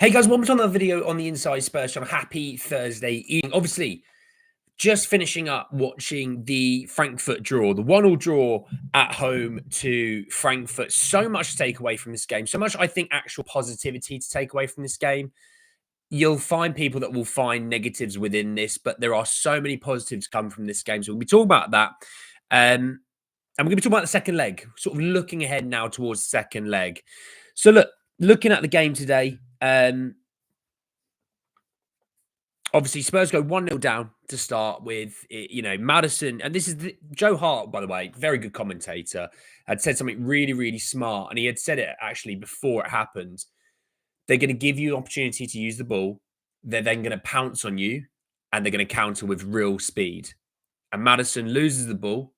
Hey guys, welcome to another video on the Inside Spurs channel. Happy Thursday evening. Obviously, just finishing up watching the Frankfurt draw, the 1-1 draw at home to Frankfurt. So much to take away from this game. So much, I think, actual positivity to take away from this game. You'll find people that will find negatives within this, but there are so many positives come from this game. So we'll be talking about that. And we're going to be talking about the second leg, sort of looking ahead now towards the second leg. So looking at the game today, obviously, Spurs go 1-0 down to start with. Maddison, and this is Joe Hart, by the way, very good commentator, had said something really, really smart. And he had said it actually before it happened. They're going to give you an opportunity to use the ball. They're then going to pounce on you and they're going to counter with real speed. And Maddison loses the ball.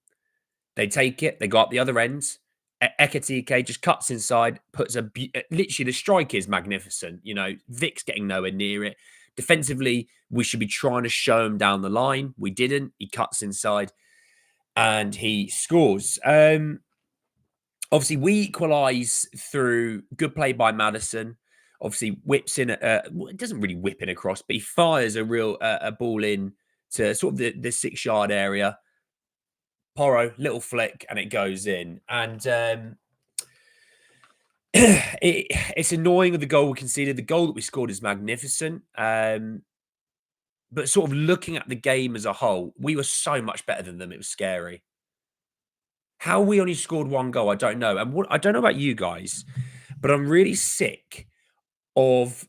They take it. They go up the other end. Ekitike just cuts inside, puts literally the strike is magnificent. Vic's getting nowhere near it. Defensively, we should be trying to show him down the line. We didn't. He cuts inside and he scores. Obviously, we equalise through good play by Maddison. Obviously, whips in. It doesn't really whip in across, but he fires a ball in to sort of the 6-yard area. Porro, little flick, and it goes in. And it's annoying with the goal we conceded. The goal that we scored is magnificent. But sort of looking at the game as a whole, we were so much better than them. It was scary. How we only scored one goal, I don't know. And I don't know about you guys, but I'm really sick of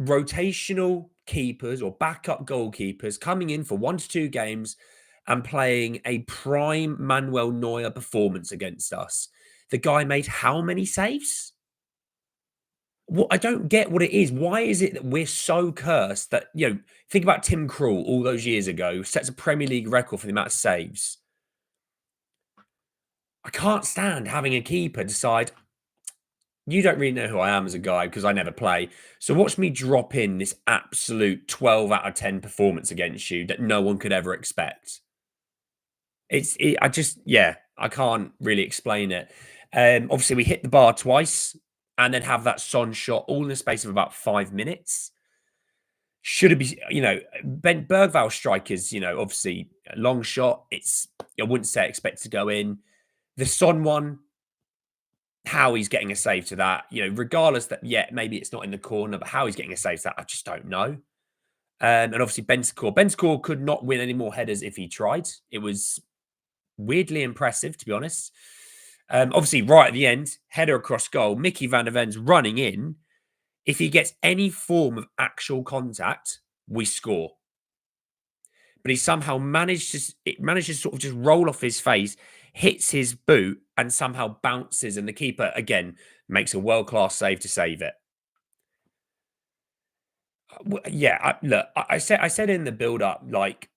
rotational keepers or backup goalkeepers coming in for 1 to 2 games and playing a prime Manuel Neuer performance against us. The guy made how many saves? I don't get what it is. Why is it that we're so cursed that, think about Tim Krul all those years ago, sets a Premier League record for the amount of saves. I can't stand having a keeper decide, you don't really know who I am as a guy because I never play. So watch me drop in this absolute 12 out of 10 performance against you that no one could ever expect. I can't really explain it. Obviously, we hit the bar twice and then have that Son shot all in the space of about 5 minutes. Should it be, Ben Bergvall strikers, obviously a long shot. I wouldn't say expect to go in. The Son one, how he's getting a save to that, regardless that, maybe it's not in the corner, but how he's getting a save to that, I just don't know. And obviously, Bentancur could not win any more headers if he tried. It was weirdly impressive, to be honest. Obviously, right at the end, header across goal. Mickey van der Ven's running in. If he gets any form of actual contact, we score. But he somehow managed to sort of just roll off his face, hits his boot, and somehow bounces. And the keeper, again, makes a world-class save to save it. I said in the build-up, like,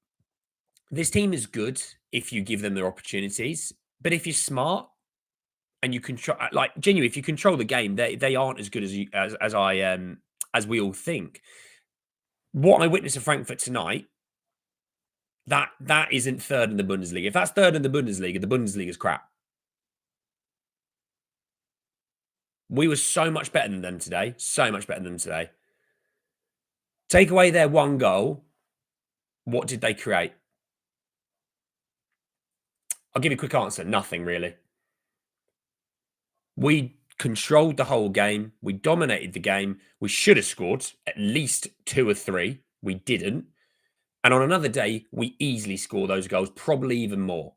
this team is good if you give them their opportunities. But if you're smart and you control, like, genuinely, if you control the game, they aren't as good as we all think. What I witnessed in Frankfurt tonight, that isn't third in the Bundesliga. If that's third in the Bundesliga is crap. We were so much better than them today. So much better than them today. Take away their one goal. What did they create? I'll give you a quick answer. Nothing, really. We controlled the whole game. We dominated the game. We should have scored at least 2 or 3. We didn't. And on another day, we easily score those goals, probably even more.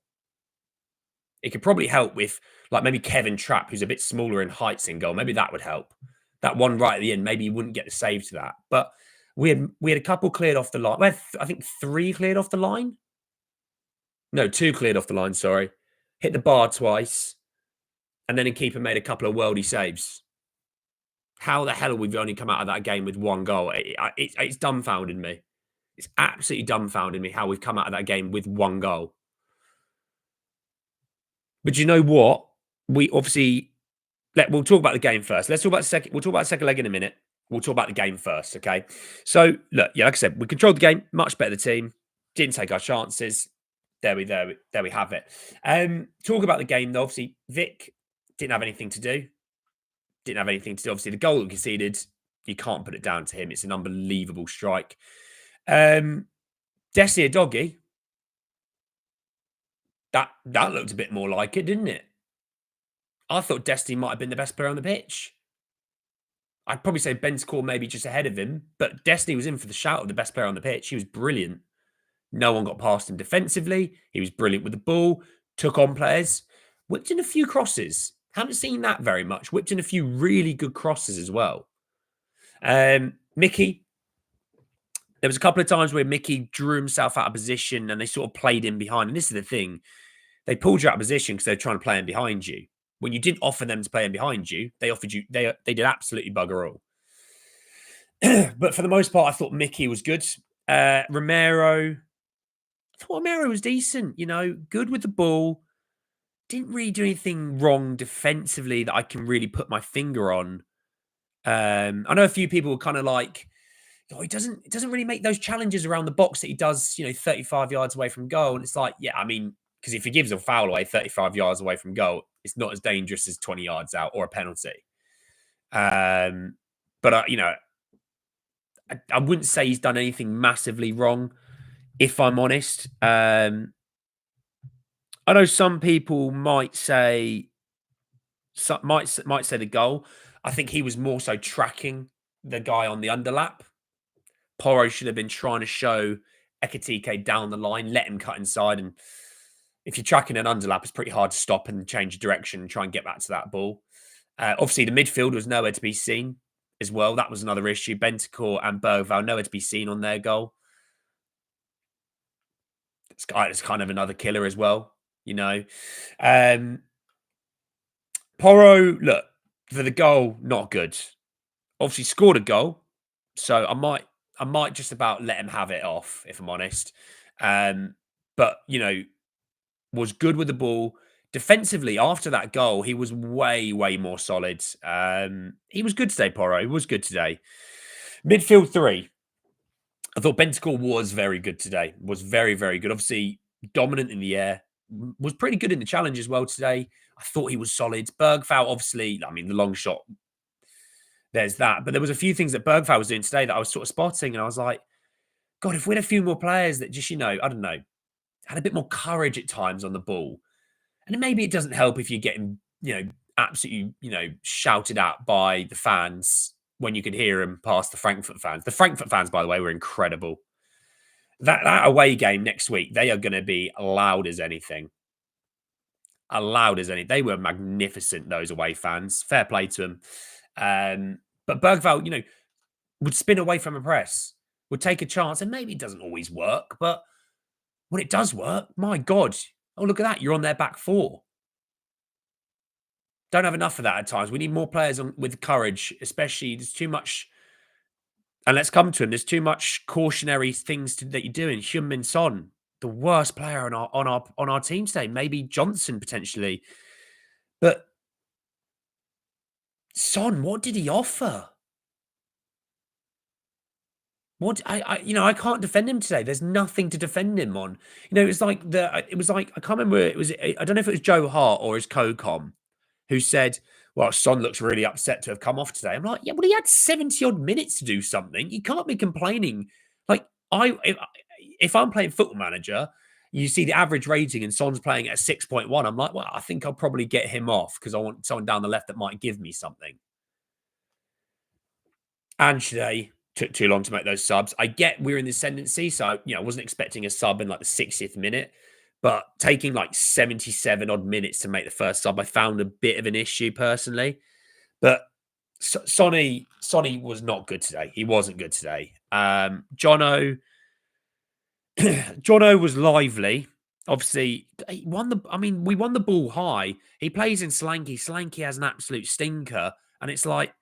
It could probably help with, like, maybe Kevin Trapp, who's a bit smaller in heights in goal. Maybe that would help. That one right at the end, maybe he wouldn't get the save to that. But we had a couple cleared off the line. We had, I think, 3 cleared off the line. No, 2 cleared off the line, sorry. Hit the bar twice. And then a keeper made a couple of worldy saves. How the hell have we only come out of that game with 1 goal? It's dumbfounded me. It's absolutely dumbfounded me how we've come out of that game with 1 goal. But you know what? We obviously we'll talk about the game first. We'll talk about the second leg in a minute. We'll talk about the game first, okay? So look, like I said, we controlled the game, much better team. Didn't take our chances. There we have it. Talk about the game though. Obviously, Vic didn't have anything to do. Obviously, the goal that we conceded, You can't put it down to him. It's an unbelievable strike. Desi Doggy, that looked a bit more like it, didn't it? I thought Destiny might have been the best player on the pitch. I'd probably say Bentancur maybe just ahead of him, but Destiny was in for the shout of the best player on the pitch. He was brilliant. No one got past him defensively. He was brilliant with the ball, took on players, whipped in a few crosses. Haven't seen that very much. Whipped in a few really good crosses as well. Mickey, there was a couple of times where Mickey drew himself out of position and they sort of played him behind. And this is the thing. They pulled you out of position because they're trying to play him behind you. When you didn't offer them to play him behind you, they offered you, they did absolutely bugger all. But for the most part, I thought Mickey was good. Romero, I thought Romero was decent, good with the ball. Didn't really do anything wrong defensively that I can really put my finger on. I know a few people were kind of like, oh, he doesn't really make those challenges around the box that he does, 35 yards away from goal. And it's like, yeah, I mean, because if he gives a foul away 35 yards away from goal, it's not as dangerous as 20 yards out or a penalty. But, I wouldn't say he's done anything massively wrong, if I'm honest. I know some people might say the goal. I think he was more so tracking the guy on the underlap. Porro should have been trying to show Ekitike down the line, let him cut inside. And if you're tracking an underlap, it's pretty hard to stop and change direction and try and get back to that ball. Obviously, the midfield was nowhere to be seen as well. That was another issue. Bentancur and Bergvall nowhere to be seen on their goal. It's kind of another killer as well, Porro, look, for the goal, not good. Obviously scored a goal, so I might just about let him have it off, if I'm honest. But, was good with the ball. Defensively, after that goal, he was way, way more solid. He was good today, Porro. He was good today. Midfield 3. I thought Bentancur was very good today. Was very, very good. Obviously, dominant in the air. Was pretty good in the challenge as well today. I thought he was solid. Bergvall, obviously, I mean, the long shot, there's that. But there was a few things that Bergvall was doing today that I was sort of spotting. And I was like, God, if we had a few more players that just, I don't know, had a bit more courage at times on the ball. And maybe it doesn't help if you're getting, absolutely, shouted at by the fans when you could hear them past the Frankfurt fans. The Frankfurt fans, by the way, were incredible. That away game next week, they are going to be loud as anything. Loud as anything. They were magnificent, those away fans. Fair play to them. But Bergvall, would spin away from a press, would take a chance, and maybe it doesn't always work, but when it does work, my God, oh, look at that. You're on their back 4. Don't have enough of that at times. We need more players with courage, especially there's too much. And let's come to him. There's too much cautionary things that you're doing. Heung-Min Son, the worst player on our team today. Maybe Johnson potentially. But Son, what did he offer? What I can't defend him today. There's nothing to defend him on. It was like I can't remember. I don't know if it was Joe Hart or his co-com who said, "Well, Son looks really upset to have come off today." I'm like, yeah, well, he had 70 odd minutes to do something. You can't be complaining. Like if I'm playing Football Manager, you see the average rating and Son's playing at 6.1. I'm like, well, I think I'll probably get him off because I want someone down the left that might give me something. And today took too long to make those subs. I get we're in the ascendancy, so I wasn't expecting a sub in like the 60th minute, but taking like 77 odd minutes to make the first sub, I found a bit of an issue personally. But Sonny was not good today. He wasn't good today. Jono was lively. Obviously, we won the ball high. He plays in Slanky. Slanky has an absolute stinker, and it's like,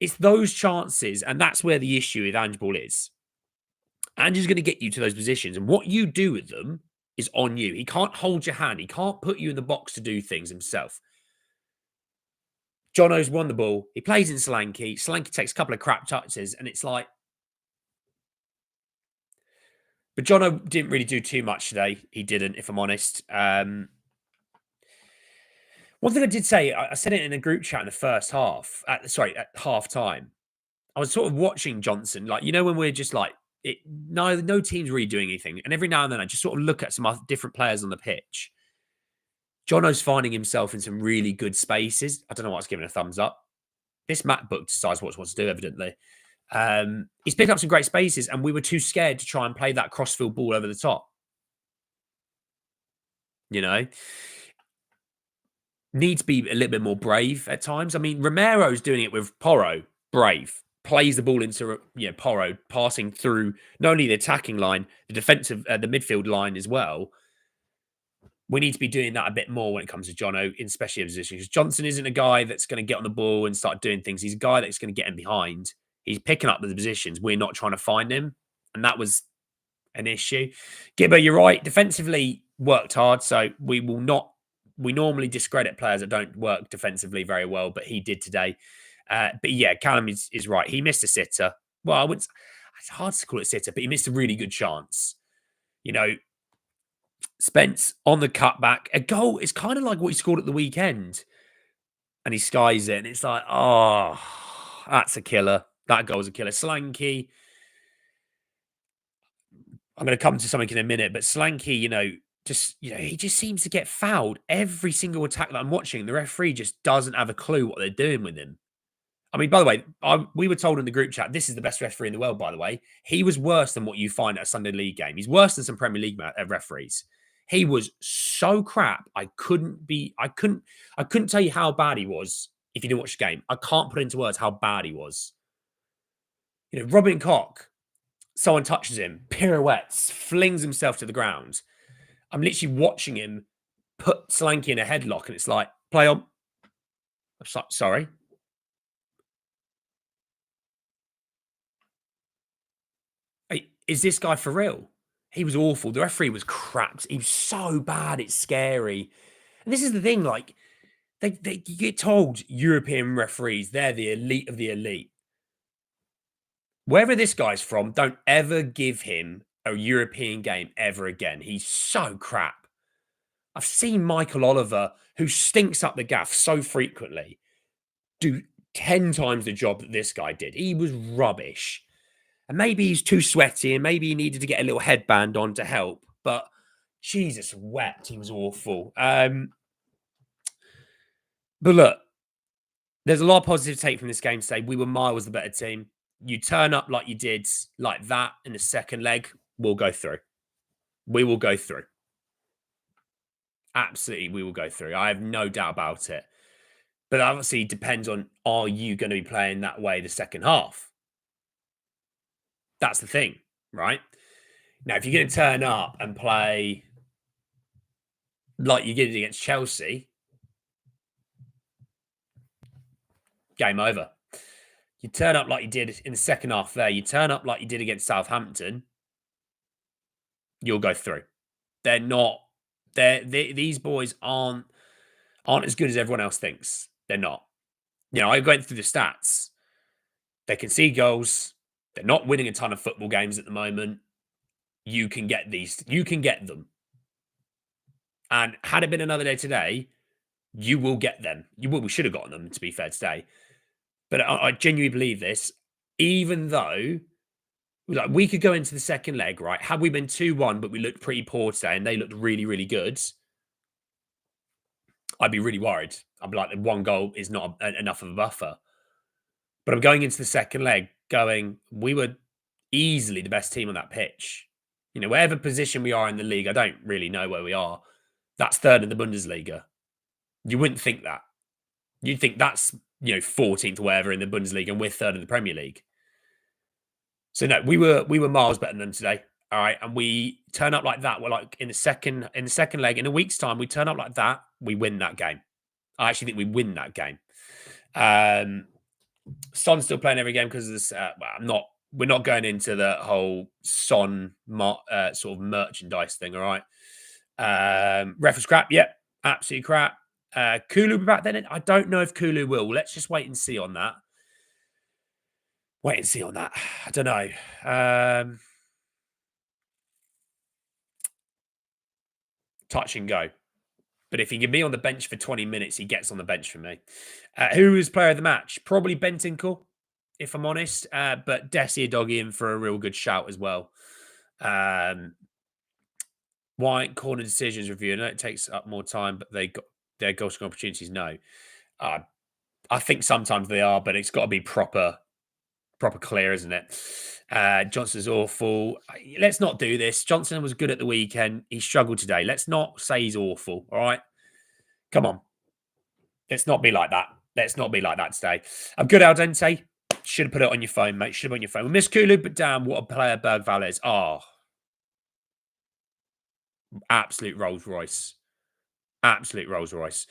it's those chances, and that's where the issue with Ange Ball is. Ange is going to get you to those positions, and what you do with them is on you. He can't hold your hand. He can't put you in the box to do things himself. Jono's won the ball. He plays in Slanky. Slanky takes a couple of crap touches, and it's like... But Jono didn't really do too much today. He didn't, if I'm honest. When One thing I did say, I said it in a group chat in the first half. At half time, I was sort of watching Johnson, like when we're just like no team's really doing anything, and every now and then I just sort of look at some other different players on the pitch. Jono's finding himself in some really good spaces. I don't know what's giving a thumbs up. This MacBook decides what it wants to do, evidently. He's picked up some great spaces, and we were too scared to try and play that crossfield ball over the top. Need to be a little bit more brave at times. I mean, Romero's doing it with Porro, brave, plays the ball into Porro, passing through not only the attacking line, the defensive, the midfield line as well. We need to be doing that a bit more when it comes to Jono, especially in position, because Johnson isn't a guy that's going to get on the ball and start doing things. He's a guy that's going to get in behind. He's picking up the positions. We're not trying to find him, and that was an issue. Gibber, you're right. Defensively worked hard, so we will not. We normally discredit players that don't work defensively very well, but he did today. But yeah, Callum is right. He missed a sitter. Well, I wouldn't. It's hard to call it a sitter, but he missed a really good chance. Spence on the cutback. A goal is kind of like what he scored at the weekend. And he skies it. And it's like, oh, that's a killer. That goal's a killer. Slanky. I'm going to come to something in a minute, but Slanky, he just seems to get fouled every single attack that I'm watching. The referee just doesn't have a clue what they're doing with him. I mean, by the way, we were told in the group chat, this is the best referee in the world, by the way. He was worse than what you find at a Sunday League game. He's worse than some Premier League referees. He was so crap. I couldn't tell you how bad he was if you didn't watch the game. I can't put into words how bad he was. Robin Koch, someone touches him, pirouettes, flings himself to the ground. I'm literally watching him put Slanky in a headlock, and it's like, play on. I'm sorry. Hey, is this guy for real? He was awful. The referee was crap. He was so bad. It's scary. And this is the thing, like, you get told European referees, they're the elite of the elite. Wherever this guy's from, don't ever give him a European game ever again. He's so crap. I've seen Michael Oliver, who stinks up the gaff so frequently, do 10 times the job that this guy did. He was rubbish. And maybe he's too sweaty and maybe he needed to get a little headband on to help. But Jesus wept. He was awful. But look, there's a lot of positive take from this game today. We were miles the better team. You turn up like you did like that in the second leg, we'll go through. We will go through. Absolutely, we will go through. I have no doubt about it. But obviously, it depends on, are you going to be playing that way the second half? That's the thing, right? Now, if you're going to turn up and play like you did against Chelsea, game over. You turn up like you did in the second half there. You turn up like you did against Southampton, you'll go through. They're not. These boys aren't as good as everyone else thinks. They're not. I went through the stats. They concede goals. They're not winning a ton of football games at the moment. You can get these. You can get them. And had it been another day today, you will get them. We should have gotten them, to be fair today. But I genuinely believe this. Even though, like, we could go into the second leg, right? Had we been 2-1, but we looked pretty poor today and they looked really, really good, I'd be really worried. I'd be like, the one goal is not enough of a buffer. But I'm going into the second leg going, we were easily the best team on that pitch. Whatever position we are in the league, I don't really know where we are. That's third in the Bundesliga. You wouldn't think that. You'd think that's, 14th or wherever in the Bundesliga and we're third in the Premier League. So no, we were miles better than them today. All right. And we turn up like that. We're like in the second leg, in a week's time, we turn up like that, we win that game. I actually think we win that game. Son's still playing every game because of this. We're not going into the whole Son sort of merchandise thing. All right. Ref was crap. Yep. Absolutely crap. Kulu be back then. I don't know if Kulu will. Let's just wait and see on that. I don't know. Touch and go. But if he can be on the bench for 20 minutes, he gets on the bench for me. Who is player of the match? Probably Bentancur, if I'm honest. But Desi Adogi in for a real good shout as well. White corner decisions review. I know it takes up more time, but they got their goal scoring opportunities. No, I think sometimes they are, but it's got to be proper clear, isn't it? Johnson's awful. Let's not do this. Johnson was good at the weekend. He struggled today. Let's not say he's awful. All right, come on. Let's not be like that. Let's not be like that today. I'm good, Al Dente. Should have put it on your phone, mate. Should have put it on your phone. We miss Kulu, but damn, what a player Bergval is. Oh, absolute Rolls Royce. Absolute Rolls Royce.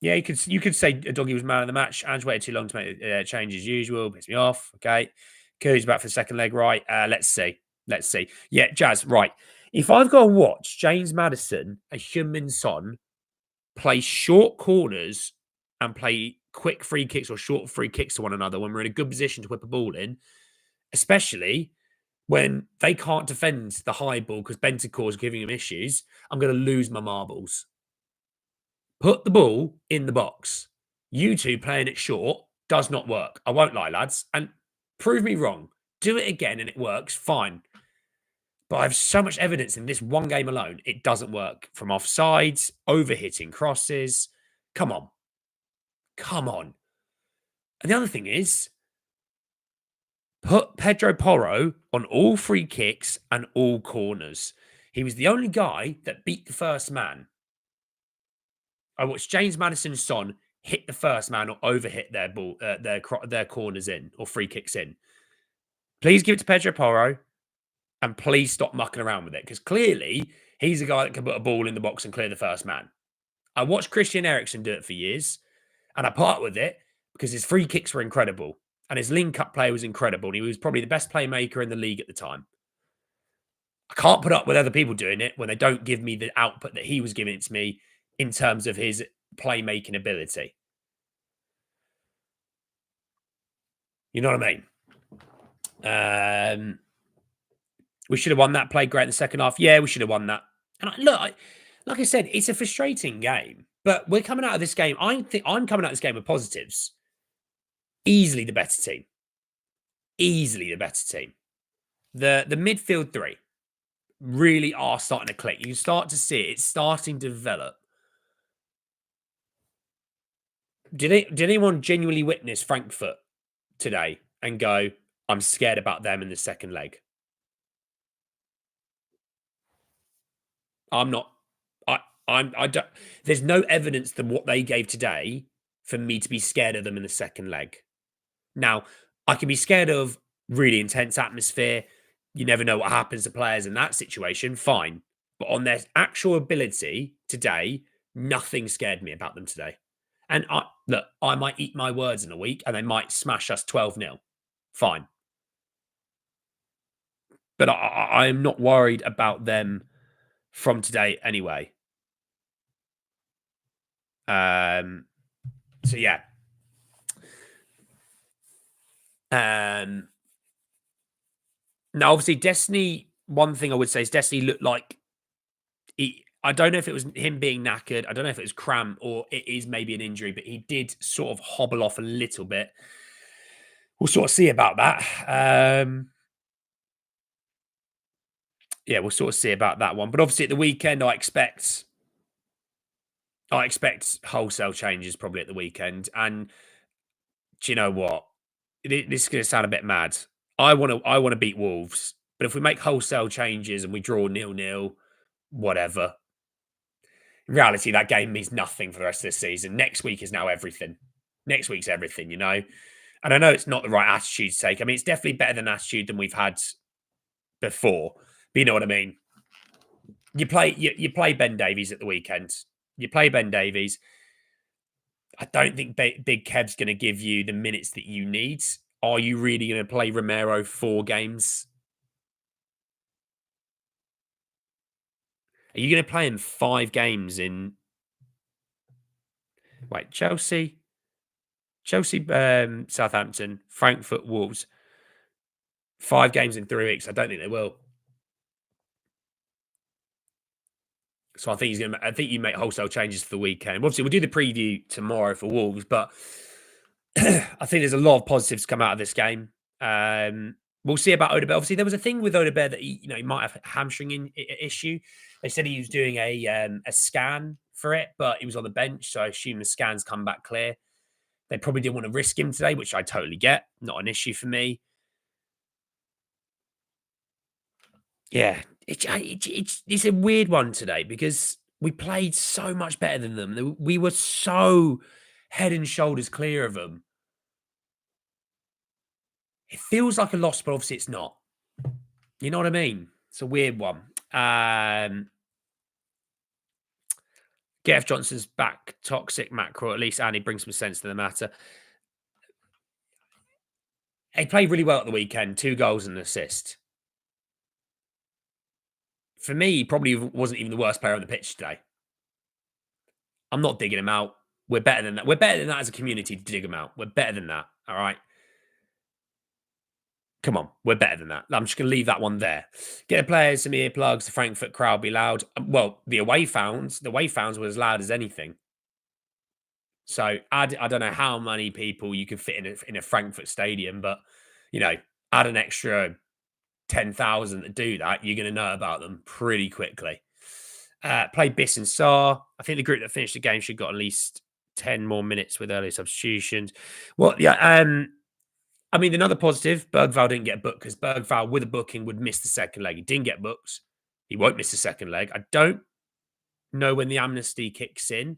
Yeah, you could say Doggy was man of the match. Ange waited too long to make the change as usual. Piss me off. Okay. Curry's back for the second leg, right? Let's see. Let's see. Yeah, Jazz, right. If I've got to watch James Maddison and Heung-Min Son play short corners and play quick free kicks or short free kicks to one another when we're in a good position to whip a ball in, especially when they can't defend the high ball because Bentancur is giving them issues, I'm going to lose my marbles. Put the ball in the box. You two playing it short does not work. I won't lie, lads. And prove me wrong. Do it again and it works. Fine. But I have so much evidence in this one game alone. It doesn't work. From offsides, overhitting crosses. Come on. Come on. And the other thing is, put Pedro Porro on all free kicks and all corners. He was the only guy that beat the first man. I watched James Maddison's Son hit the first man or overhit their ball, their corners in or free kicks in. Please give it to Pedro Porro and please stop mucking around with it because clearly he's a guy that can put a ball in the box and clear the first man. I watched Christian Eriksen do it for years and I part with it because his free kicks were incredible and his link-up play was incredible and he was probably the best playmaker in the league at the time. I can't put up with other people doing it when they don't give me the output that he was giving it to me in terms of his playmaking ability. You know what I mean? We should have won that. Played great in the second half. Yeah, we should have won that. And like I said, it's a frustrating game, but we're coming out of this game. I think I'm coming out of this game with positives. Easily the better team. Easily the better team. The midfield three really are starting to click. You can start to see it. It's starting to develop. Did anyone genuinely witness Frankfurt today and go, I'm scared about them in the second leg? I'm not. I don't. There's no evidence that what they gave today for me to be scared of them in the second leg. Now, I can be scared of really intense atmosphere. You never know what happens to players in that situation. Fine. But on their actual ability today, nothing scared me about them today. And look, I might eat my words in a week and they might smash us 12-0. Fine. But I am not worried about them from today anyway. So yeah. Now, obviously, Destiny, one thing I would say is Destiny looked like I don't know if it was him being knackered. I don't know if it was cramp or it is maybe an injury, but he did sort of hobble off a little bit. We'll sort of see about that. Yeah, we'll sort of see about that one. But obviously at the weekend, I expect wholesale changes probably at the weekend. And do you know what? This is going to sound a bit mad. I want to beat Wolves, but if we make wholesale changes and we draw 0-0, whatever. In reality, that game means nothing for the rest of the season. Next week is now everything. Next week's everything, you know? And I know it's not the right attitude to take. I mean, it's definitely better than attitude than we've had before. But you know what I mean? You play Ben Davies at the weekend. You play Ben Davies. I don't think Big Kev's going to give you the minutes that you need. Are you really going to play Romero 4 games? Are you going to play him 5 games in... Wait, Chelsea, Southampton, Frankfurt, Wolves. 5 games in 3 weeks. I don't think they will. So I think he's gonna. I think you make wholesale changes for the weekend. Obviously, we'll do the preview tomorrow for Wolves, but I think there's a lot of positives to come out of this game. We'll see about Odegaard. Obviously, there was a thing with Odegaard that he might have a hamstring issue. They said he was doing a scan for it, but he was on the bench, so I assume the scans come back clear. They probably didn't want to risk him today, which I totally get. Not an issue for me. Yeah, it's a weird one today because we played so much better than them. We were so head and shoulders clear of them. It feels like a loss, but obviously it's not. You know what I mean? It's a weird one. Geoff Johnson's back, toxic macro. At least Andy brings some sense to the matter. He played really well at the weekend. 2 goals and an assist. For me, he probably wasn't even the worst player on the pitch today. I'm not digging him out. We're better than that. We're better than that as a community to dig him out. We're better than that. All right. Come on, we're better than that. I'm just going to leave that one there. Get the players some earplugs. The Frankfurt crowd be loud. Well, the away fans were as loud as anything. So I don't know how many people you could fit in a Frankfurt stadium, but add an extra 10,000 to do that, you're going to know about them pretty quickly. Played Biss and Saar. I think the group that finished the game should have got at least 10 more minutes with early substitutions. Well, yeah. I mean, another positive, Bergvall didn't get booked because Bergvall, with a booking, would miss the second leg. He didn't get booked. He won't miss the second leg. I don't know when the amnesty kicks in.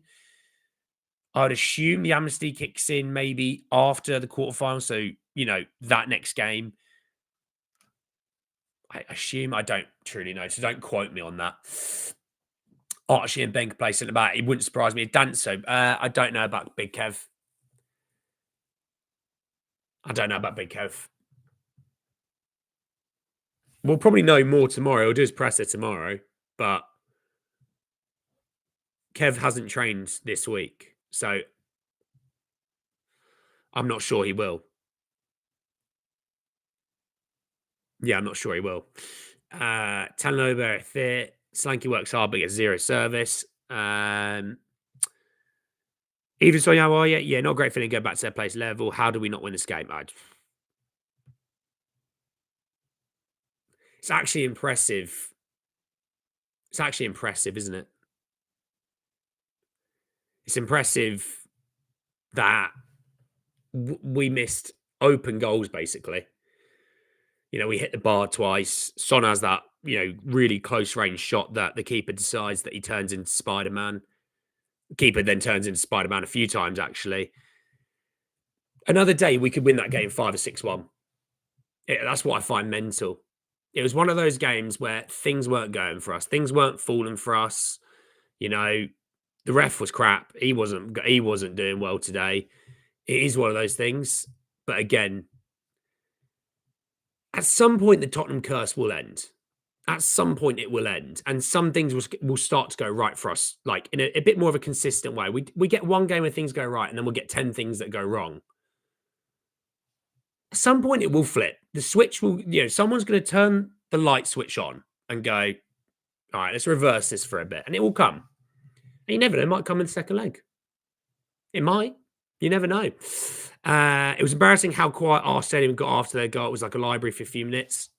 I'd assume the amnesty kicks in maybe after the quarterfinal. So, that next game. I assume. I don't truly know. So don't quote me on that. Archie and Ben could play centre back. It wouldn't surprise me if Danso. I don't know about Big Kev. We'll probably know more tomorrow. He'll do his presser tomorrow, but Kev hasn't trained this week, so I'm not sure he will. Yeah, I'm not sure he will. Talanoba fit. Slanky works hard but gets 0 service. Even so, how are you? Yeah, not a great feeling going back to their place level. How do we not win this game? It's actually impressive. It's actually impressive, isn't it? It's impressive that we missed open goals, basically. We hit the bar twice. Son has that, really close range shot that the keeper decides that he turns into Spider-Man. The keeper then turns into Spider-Man a few times, actually. Another day, we could win that game 5 or 6-1. That's what I find mental. It was one of those games where things weren't going for us. Things weren't falling for us. The ref was crap. He wasn't doing well today. It is one of those things. But again, at some point, the Tottenham curse will end. At some point, it will end. And some things will start to go right for us, like in a bit more of a consistent way. We get one game where things go right, and then we'll get 10 things that go wrong. At some point, it will flip. The switch will, someone's going to turn the light switch on and go, all right, let's reverse this for a bit. And it will come. And you never know, it might come in the second leg. It might. You never know. It was embarrassing how quiet our stadium got after their goal. It was like a library for a few minutes.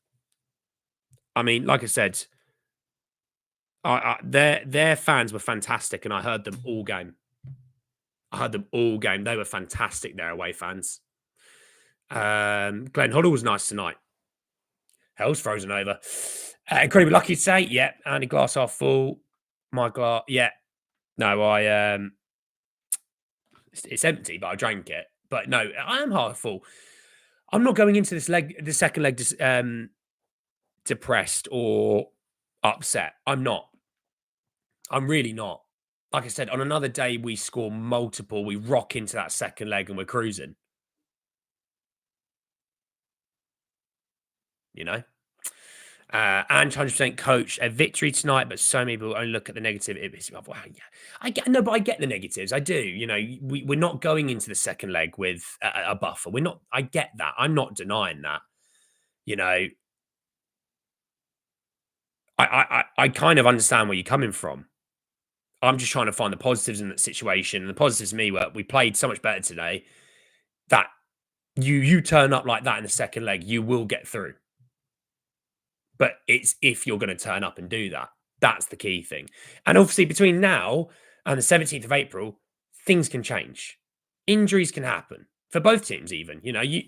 I mean, like I said, their fans were fantastic, and I heard them all game. They were fantastic, their away fans. Glenn Hoddle was nice tonight. Hell's frozen over. Incredibly lucky to say, yeah. Andy glass half full. My glass, yeah. No, it's empty, but I drank it. But no, I am half full. I'm not going into the second leg, depressed or upset. I'm not. I'm really not. Like I said, on another day, we score multiple. We rock into that second leg and we're cruising. Ange 100% coach. A victory tonight, but so many people only look at the negative. Wow, yeah. I get the negatives. I do. We're not going into the second leg with a buffer. We're not. I get that. I'm not denying that. I kind of understand where you're coming from. I'm just trying to find the positives in that situation. And the positives to me were we played so much better today that you turn up like that in the second leg, you will get through. But it's if you're going to turn up and do that. That's the key thing. And obviously, between now and the 17th of April, things can change. Injuries can happen for both teams, even. I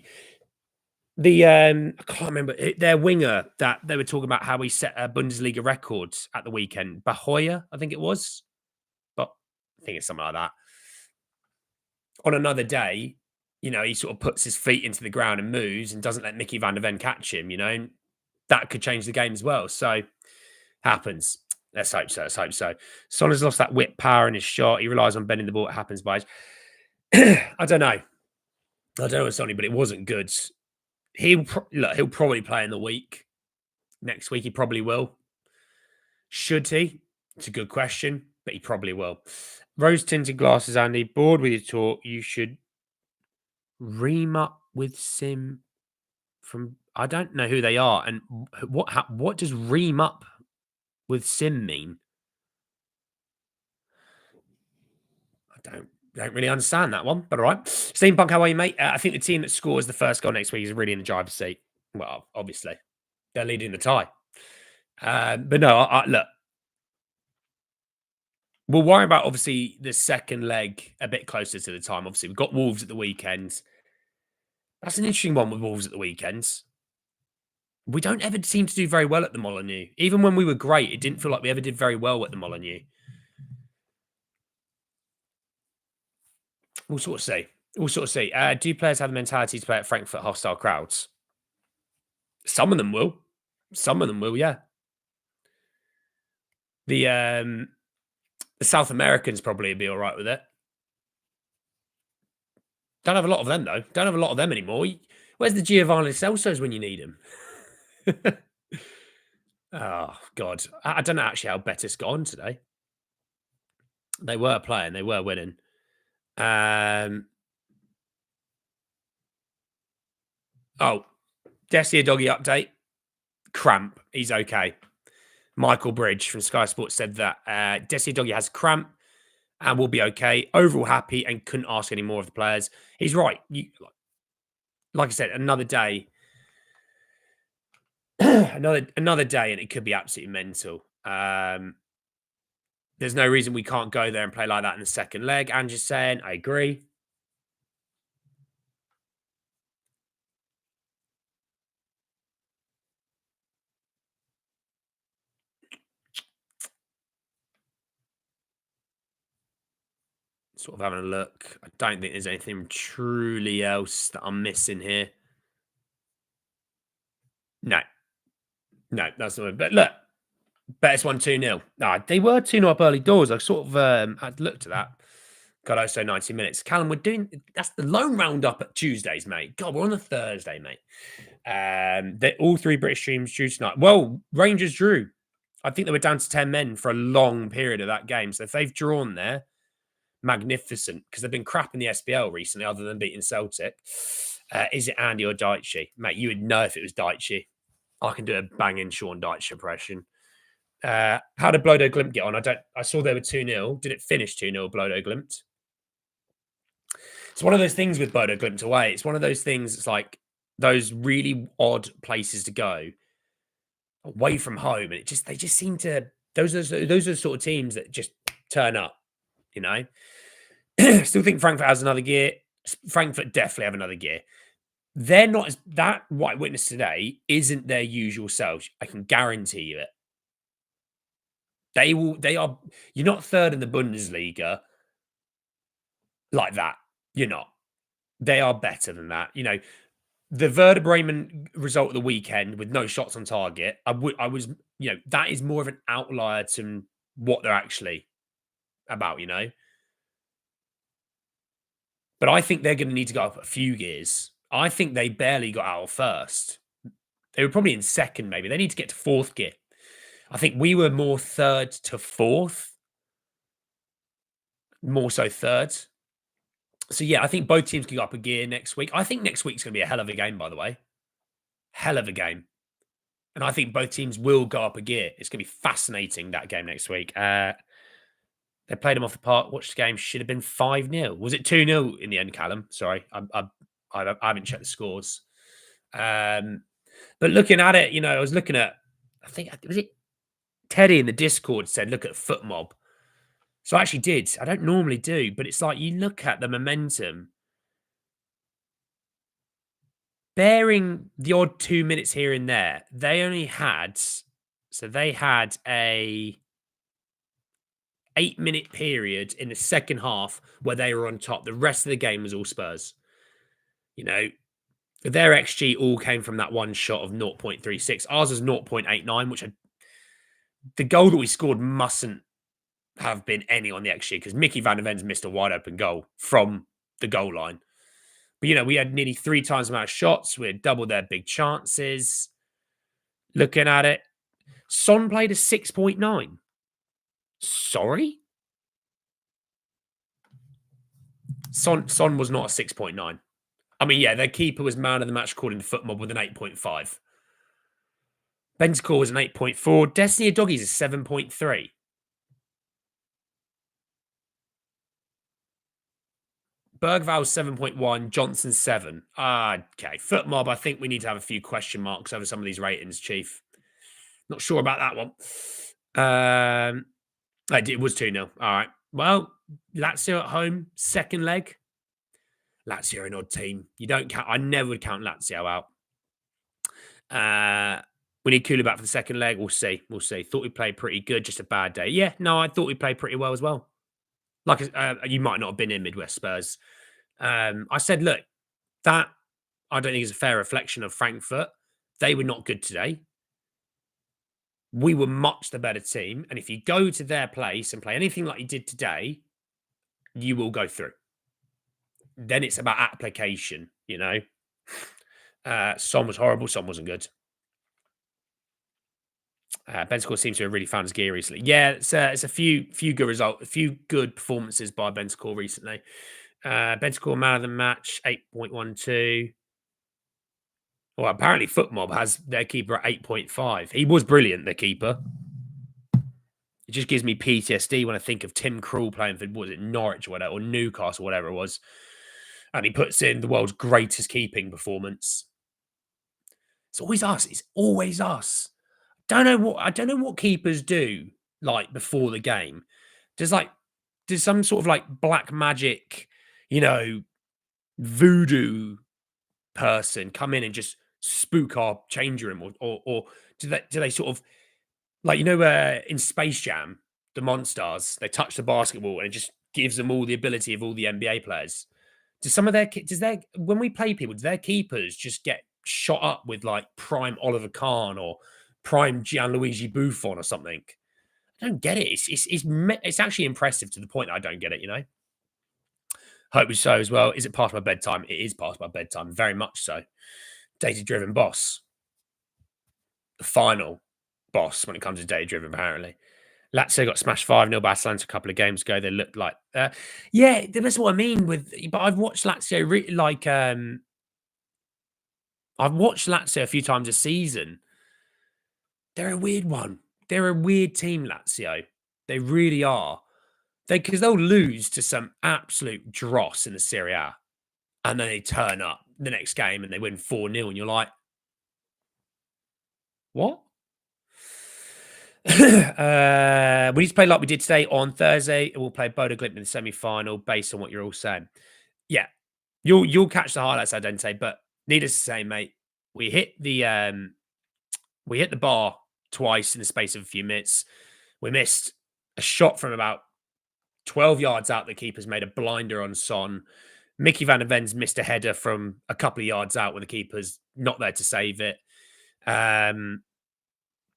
can't remember their winger that they were talking about how he set a Bundesliga record at the weekend. Bahoya, I think it was. But I think it's something like that. On another day, he sort of puts his feet into the ground and moves and doesn't let Mickey van der Ven catch him, and that could change the game as well. So happens. Let's hope so. Let's hope so. Son has lost that whip power in his shot. He relies on bending the ball. It happens by. I don't know. I don't know, Sonny, but it wasn't good. He'll probably play in the week. Next week, he probably will. Should he? It's a good question, but he probably will. Rose tinted glasses, Andy. Bored with your talk. You should ream up with Sim from. I don't know who they are, and what does ream up with Sim mean? I don't really understand that one, but all right. Steampunk, how are you, mate? I think the team that scores the first goal next week is really in the driver's seat. Well, obviously, they're leading the tie. But no, look, we'll worry about obviously the second leg a bit closer to the time. Obviously, we've got Wolves at the weekend. That's an interesting one with Wolves at the weekends. We don't ever seem to do very well at the Molineux. Even when we were great, it didn't feel like we ever did very well at the Molineux. We'll sort of see. Do players have the mentality to play at Frankfurt hostile crowds? Some of them will. Yeah. The South Americans probably be all right with it. Don't have a lot of them, though. Don't have a lot of them anymore. Where's the Giovanni Celsos when you need him? Oh, God. I don't know actually how Betis got on today. They were playing. They were winning. Desi Doggy update. Cramp. He's okay. Michael Bridge from Sky Sports said that Desi Doggy has cramp and will be okay. Overall happy and couldn't ask any more of the players. He's right. Like I said, another day. another day, and it could be absolutely mental. There's no reason we can't go there and play like that in the second leg. Ange's saying, I agree. Sort of having a look. I don't think there's anything truly else that I'm missing here. No, that's not. But look, Betis won 2-0. They were 2-0 up early doors. I sort of had looked at that. God, I so 90 minutes. Callum, we're doing that's the lone roundup at Tuesdays, mate. God, we're on a Thursday, mate. All three British teams drew tonight. Well, Rangers drew. I think they were down to 10 men for a long period of that game. So if they've drawn there, magnificent, because they've been crap in the SPL recently, other than beating Celtic. Is it Andy or Daichi? Mate, you would know if it was Daichi. I can do a banging Sean Dyche impression. How did Blodo Glimt get on? I saw they were 2-0. Did it finish 2-0, Blodo Glimt? It's one of those things with Blodo Glimt away. It's one of those things, it's like those really odd places to go away from home. And they just seem to, those are the sort of teams that just turn up, Still think Frankfurt has another gear. Frankfurt definitely have another gear. They're not as that what I witnessed today isn't their usual selves. I can guarantee you it. They are you're not third in the Bundesliga like that. You're not. They are better than that. The Werder Bremen result of the weekend with no shots on target, I was, that is more of an outlier to what they're actually about, But I think they're going to need to go up a few gears. I think they barely got out of first. They were probably in second, maybe. They need to get to fourth gear. I think we were more third to fourth. More so third. So, yeah, I think both teams can go up a gear next week. I think next week's going to be a hell of a game, by the way. Hell of a game. And I think both teams will go up a gear. It's going to be fascinating, that game next week. There's They played them off the park. Watched the game. Should have been 5-0. Was it 2-0 in the end, Callum? Sorry, I haven't checked the scores. But looking at it, I was looking at. I think was it Teddy in the Discord said, "Look at Foot Mob." So I actually did. I don't normally do, but it's like you look at the momentum. Bearing the odd 2 minutes here and there, they only had a 8-minute period in the second half where they were on top. The rest of the game was all Spurs. Their XG all came from that one shot of 0.36. Ours was 0.89, which the goal that we scored mustn't have been any on the XG because Mickey Van der Ven's missed a wide open goal from the goal line. But, we had nearly 3 times the amount of shots. We had double their big chances. Looking at it, Son played a 6.9. Sorry? Son was not a 6.9. I mean, yeah, their keeper was man of the match according to FootMob with an 8.5. Bentancur was an 8.4. Destiny of Doggies is 7.3. Bergvall's 7.1, Johnson 7. Okay. FootMob, I think we need to have a few question marks over some of these ratings, Chief. Not sure about that one. It was 2-0. All right. Well, Lazio at home, second leg. Lazio are an odd team. You don't count. I never would count Lazio out. We need Kula back for the second leg. We'll see. Thought we played pretty good. Just a bad day. Yeah, no, I thought we played pretty well as well. Like you might not have been in Midwest Spurs. I said, look, that I don't think is a fair reflection of Frankfurt. They were not good today. We were much the better team. And if you go to their place and play anything like you did today, you will go through. Then it's about application, Son was horrible. Son wasn't good. Bentancur seems to have really found his gear recently. Yeah, it's a few good results, a few good performances by Bentancur recently. Bentancur man of the match, 8.12. Well, apparently FootMob has their keeper at 8.5. He was brilliant, their keeper. It just gives me PTSD when I think of Tim Krul playing for, Norwich or whatever, or Newcastle, whatever it was. And he puts in the world's greatest keeping performance. It's always us. It's always us. I don't know what keepers do like before the game. Does some sort of like black magic, voodoo person come in and just spook our change room, or do they sort of like in Space Jam, the Monstars, they touch the basketball and it just gives them all the ability of all the NBA players. When we play people, do their keepers just get shot up with like prime Oliver Kahn or prime Gianluigi Buffon or something? I don't get it. It's actually impressive to the point that I don't get it. Hope so as well. Is it past my bedtime? It is past my bedtime, very much so. Data-driven boss, the final boss when it comes to data-driven, apparently. Lazio got smashed 5-0 by Atalanta a couple of games ago. They looked like, yeah, that's what I mean but I've watched Lazio I've watched Lazio a few times this season. They're a weird one. They're a weird team, Lazio. They really are. Because they'll lose to some absolute dross in the Serie A, and then they turn up the next game and they win 4-0, and you're like, what? We need to play like we did today on Thursday. We'll play Bodo Glimt in the semi-final based on what you're all saying. Yeah, you'll catch the highlights, Dente, but needless to say, mate, we hit the bar twice in the space of a few minutes. We missed a shot from about 12 yards out. The keeper's made a blinder on Son. Mickey Van der Ven's missed a header from a couple of yards out when the keeper's not there to save it.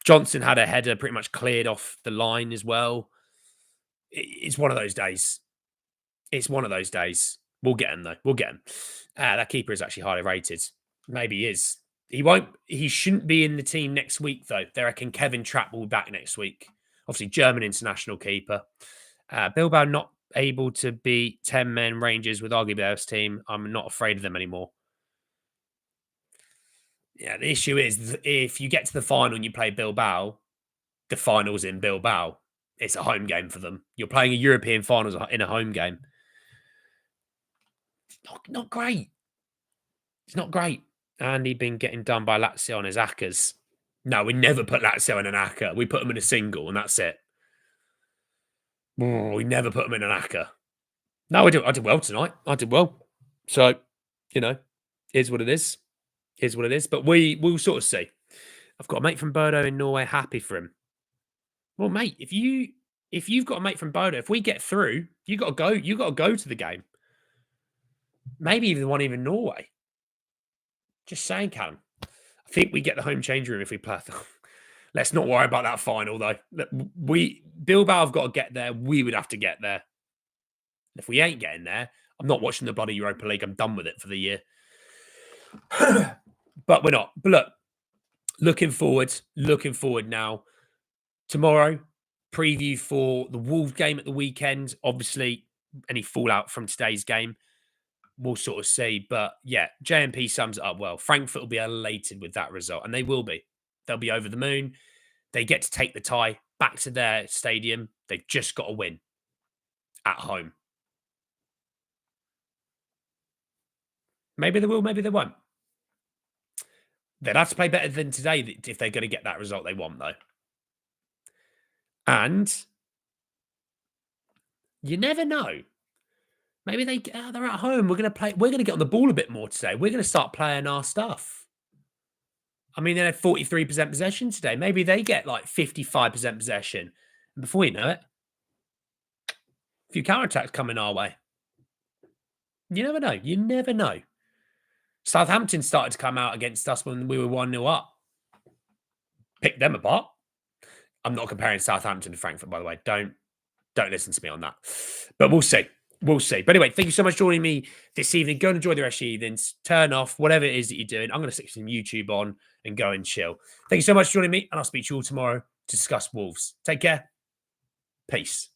Johnson had a header pretty much cleared off the line as well. It's one of those days. It's one of those days. We'll get him, though. We'll get him. That keeper is actually highly rated. Maybe he is. He shouldn't be in the team next week, though. They reckon Kevin Trapp will be back next week. Obviously, German international keeper. Bilbao not able to beat 10-men Rangers with arguably their best team. I'm not afraid of them anymore. Yeah, the issue is if you get to the final and you play Bilbao, the final's in Bilbao. It's a home game for them. You're playing a European finals in a home game. Not great. It's not great. And he'd been getting done by Lazio on his ACCAs. No, we never put Lazio in an ACCA. We put them in a single, and that's it. We never put them in an ACCA. No, I did well tonight. I did well. So, is what it is. Is what it is. But we'll sort of see. I've got a mate from Bodo in Norway. Happy for him. Well, mate, if you've got a mate from Bodo, if we get through, you got to go. You got to go to the game. Maybe even one in Norway. Just saying, Callum. I think we get the home change room if we play. Let's not worry about that final, though. Bilbao have got to get there. We would have to get there. If we ain't getting there, I'm not watching the bloody Europa League. I'm done with it for the year. But we're not. But look, looking forward now. Tomorrow, preview for the Wolves game at the weekend. Obviously, any fallout from today's game, we'll sort of see. But yeah, JMP sums it up well. Frankfurt will be elated with that result, and they will be. They'll be over the moon. They get to take the tie back to their stadium. They've just got to win at home. Maybe they will, maybe they won't. They'll have to play better than today if they're going to get that result they want, though. And you never know. Maybe they're at home. We're going to get on the ball a bit more today. We're going to start playing our stuff. I mean, they had 43% possession today. Maybe they get like 55% possession. And before you know it, a few counterattacks coming our way. You never know. You never know. Southampton started to come out against us when we were 1-0 up. Pick them apart. I'm not comparing Southampton to Frankfurt, by the way. Don't listen to me on that. But we'll see. We'll see. But anyway, thank you so much for joining me this evening. Go and enjoy the rest of your evenings. Turn off whatever it is that you're doing. I'm going to stick some YouTube on and go and chill. Thank you so much for joining me, and I'll speak to you all tomorrow to discuss Wolves. Take care. Peace.